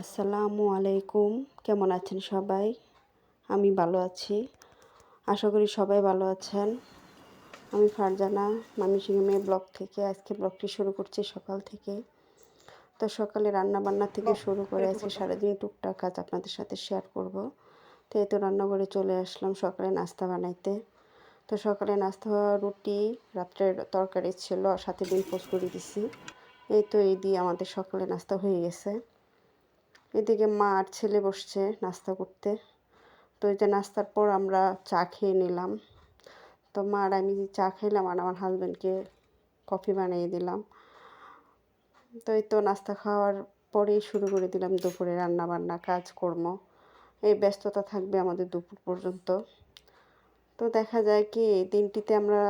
আসসালামু আলাইকুম। কেমন আছেন সবাই? আমি ভালো আছি। আশা করি সবাই ভালো আছেন। আমি ফারজানা মামিসিংহ মেয়ে ব্লগ থেকে আজকে ব্লগটি শুরু করছি সকাল থেকে। তো সকালে রান্নাবান্না থেকে শুরু করে আজকে সারাদিন টুকটাক কাজ আপনাদের সাথে শেয়ার করব। তো এই তো রান্নাঘরে চলে আসলাম সকালে নাস্তা বানাইতে। তো সকালে নাস্তা রুটি, রাত্রের তরকারি ছিল, সাথে ডিম পোস্ট করে দিছি। এই দিয়ে আমাদের সকালে নাস্তা হয়ে গেছে। এদিকে মা আর ছেলে বসছে নাস্তা করতে। তো এই যে নাস্তার পর আমরা চা খেয়ে নিলাম। তো মা আর আমি চা খাইলাম আর আমার হাজব্যান্ডকে কফি বানিয়ে দিলাম। তো এই তো নাস্তা খাওয়ার পরেই শুরু করে দিলাম দুপুরে রান্নাবান্না কাজকর্ম। এই ব্যস্ততা থাকবে আমাদের দুপুর পর্যন্ত। তো দেখা যায় কি এই দিনটিতে আমরা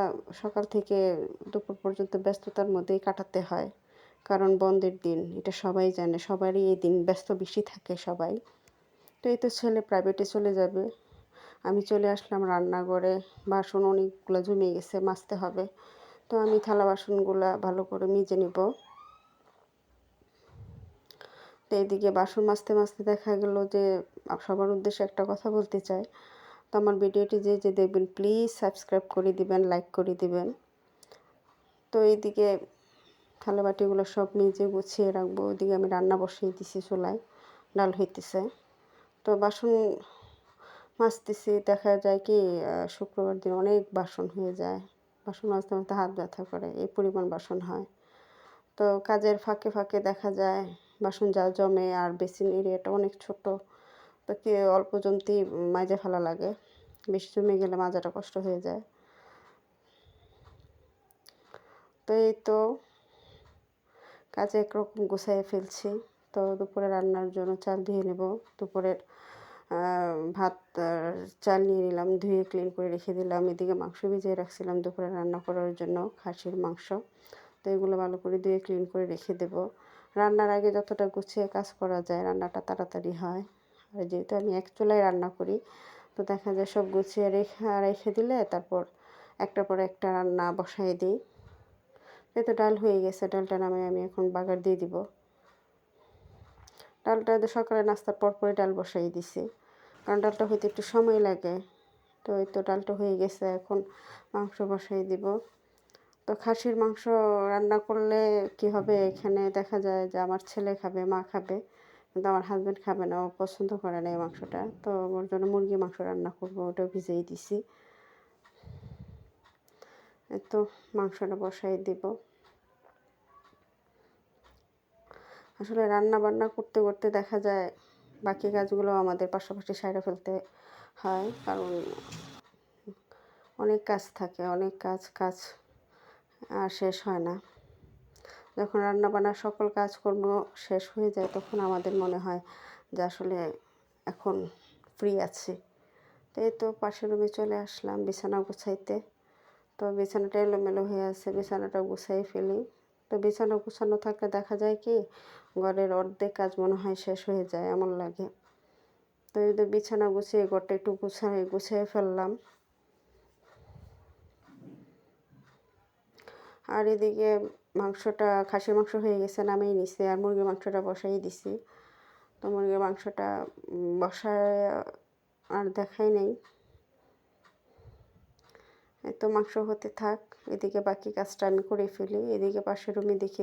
সকাল থেকে দুপুর পর্যন্ত ব্যস্ততার মধ্যেই কাটাতে হয়, কারণ বন্ধের দিন, এটা সবাই জানে, সবারই এই দিন ব্যস্ত বেশি থাকে সবাই। তো এই তো ছেলে প্রাইভেটে চলে যাবে, আমি চলে আসলাম রান্নাঘরে। বাসন অনেকগুলো জমে গেছে, মাজতে হবে। তো আমি থালা বাসনগুলো ভালো করে মেজে নিব। তো এইদিকে বাসন মাজতে মাজতে দেখা গেল যে সবার উদ্দেশ্যে একটা কথা বলতে চাই। তো আমার ভিডিওটি যে দেখবেন প্লিজ সাবস্ক্রাইব করে দিবেন, লাইক করে দিবেন। তো এইদিকে থালা বাটিগুলো সব মেজে গুছিয়ে রাখবো। ওইদিকে আমি রান্না বসিয়ে দিছি চুলায়, ডাল হইতেছে। তো বাসন মাজতেছি, দেখা যায় কি শুক্রবার দিন অনেক বাসন হয়ে যায়। বাসন মাজতে মাজতে হাত ব্যথা করে, এই পরিমাণ বাসন হয়। তো কাজের ফাঁকে ফাঁকে দেখা যায় বাসন যা জমে, আর বেসিন এরিয়াটা অনেক ছোট, তো কি অল্প জমতেই মাজা ফেলা লাগে, বেশি জমে গেলে মাজাটা কষ্ট হয়ে যায়। তো এই তো কাজে একরকম গুছাইয়ে ফেলছি। তো দুপুরে রান্নার জন্য চাল ধুয়ে নেব। দুপুরের ভাত চাল নিয়ে নিলাম, ধুয়ে ক্লিন করে রেখে দিলাম। এদিকে মাংস ভিজিয়ে রাখছিলাম দুপুরে রান্না করার জন্য, খাসির মাংস। তো এগুলো ভালো করে ধুয়ে ক্লিন করে রেখে দেব। রান্নার আগে যতটা গুছিয়ে কাজ করা যায় রান্নাটা তাড়াতাড়ি হয়। আর যেহেতু আমি এক চুলায় রান্না করি, তো দেখা যায় সব গুছিয়ে রেখে দিলে তারপর একটার পর একটা রান্না বসাই দিই। এই তো ডাল হয়ে গেছে, ডালটা নামে আমি এখন বাগার দিয়ে দিব। ডালটা সকালে নাস্তার পরই ডাল বসাই দিছি, কারণ ডালটা হইতে একটু সময় লাগে। তো এই তো ডালটা হয়ে গেছে, এখন মাংস বসাই দিব। তো খাসির মাংস রান্না করলে কি হবে, এখানে দেখা যায় যে আমার ছেলে খাবে, মা খাবে, কিন্তু আমার হাজব্যান্ড খাবে না, ও পছন্দ করে না এই মাংসটা। তো ওর জন্য মুরগি মাংস রান্না করবো, ওটাও ভিজিয়ে দিছি। তো মাংসটা বসাই দিব। আসলে রান্না বান্না করতে করতে দেখা যায় বাকি কাজগুলো আমাদের পাশাপাশি সাইডে ফেলতে হয়, কারণ অনেক কাজ থাকে, অনেক কাজ আর শেষ হয় না। যখন রান্নাবান্নার সকল কাজকর্ম শেষ হয়ে যায় তখন আমাদের মনে হয় যে আসলে এখন ফ্রি আছি। তো এই তো পাশের রুমে চলে আসলাম বিছানা গুছাইতে। তো বিছানাটা এলোমেলো হয়ে আছে, বিছানাটা গুছাই ফেলি। তো বিছানা গুছানো থাকলে দেখা যায় কি ঘরের অর্ধেক কাজ মনে হয় শেষ হয়ে যায়, এমন লাগে। তো এই তো বিছানা গুছিয়ে ঘরটা একটু গুছিয়ে ফেললাম। আর এদিকে মাংসটা, খাসির মাংস হয়ে গেছে, নামিয়ে নিছি, আর মুরগির মাংসটা বসাই দিছি। তো মুরগির মাংসটা বসায় আর দেখাই নেই। তো মাংস হতে থাক, এদিকে বাকি কাজটা আমি করে ফেলি। এদিকে পাশের রুমে দেখি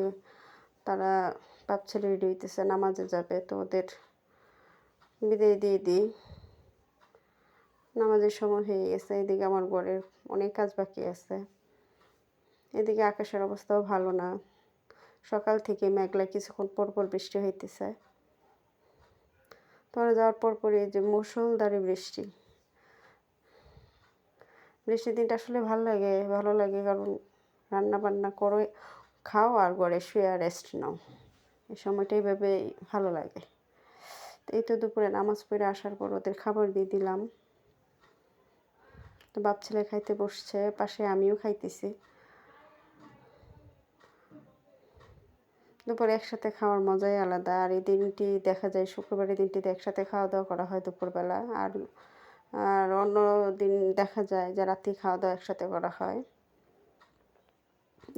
তারা বাপ ছেলে রেডি হইতেছে, নামাজে যাবে, তো ওদের বিদায় দিয়ে দিই। নামাজের সময় হয়ে গেছে, এদিকে আমার ঘরের অনেক কাজ বাকি আছে। এদিকে আকাশের অবস্থাও ভালো না, সকাল থেকে মেঘলা, কিছুক্ষণ পর বৃষ্টি হইতেছে। তোরা যাওয়ার পরই যে মুষলধারে বৃষ্টি। বৃষ্টির দিনটা আসলে ভালো লাগে, কারণ রান্না বান্না করে খাও আর ঘরে শুয়ে রেস্ট নাও, এই সময়টা এইভাবে ভালো লাগে। তো এই তো দুপুরে নামাজ পড়ে আসার পর ওদের খাবার দিয়ে দিলাম। তো বাপ ছেলে খাইতে বসছে, পাশে আমিও খাইতেছি। দুপুরে একসাথে খাওয়ার মজাই আলাদা। আর এই দিনটি দেখা যায় শুক্রবারের দিনটিতে একসাথে খাওয়া দাওয়া করা হয় দুপুরবেলা। আর আর অন্য দিন দেখা যায় যে রাতে খাওয়া দাওয়া একসাথে করা হয়।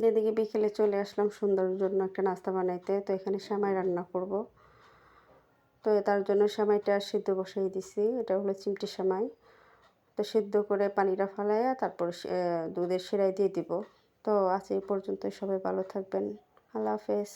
এদিকে বিকেলে চলে আসলাম সন্ধ্যার জন্য একটা নাস্তা বানাইতে। তো এখানে সেমাই রান্না করব। তো তার জন্য সেমাইটা সিদ্ধ বসিয়ে দিছি। এটা হলো চিমটি সেমাই। তো সিদ্ধ করে পানিটা ফালাইয়া তারপর দুধের সেরাই দিয়ে দিব। তো আজ এই পর্যন্তই, সবাই ভালো থাকবেন। আল্লাহ হাফেজ।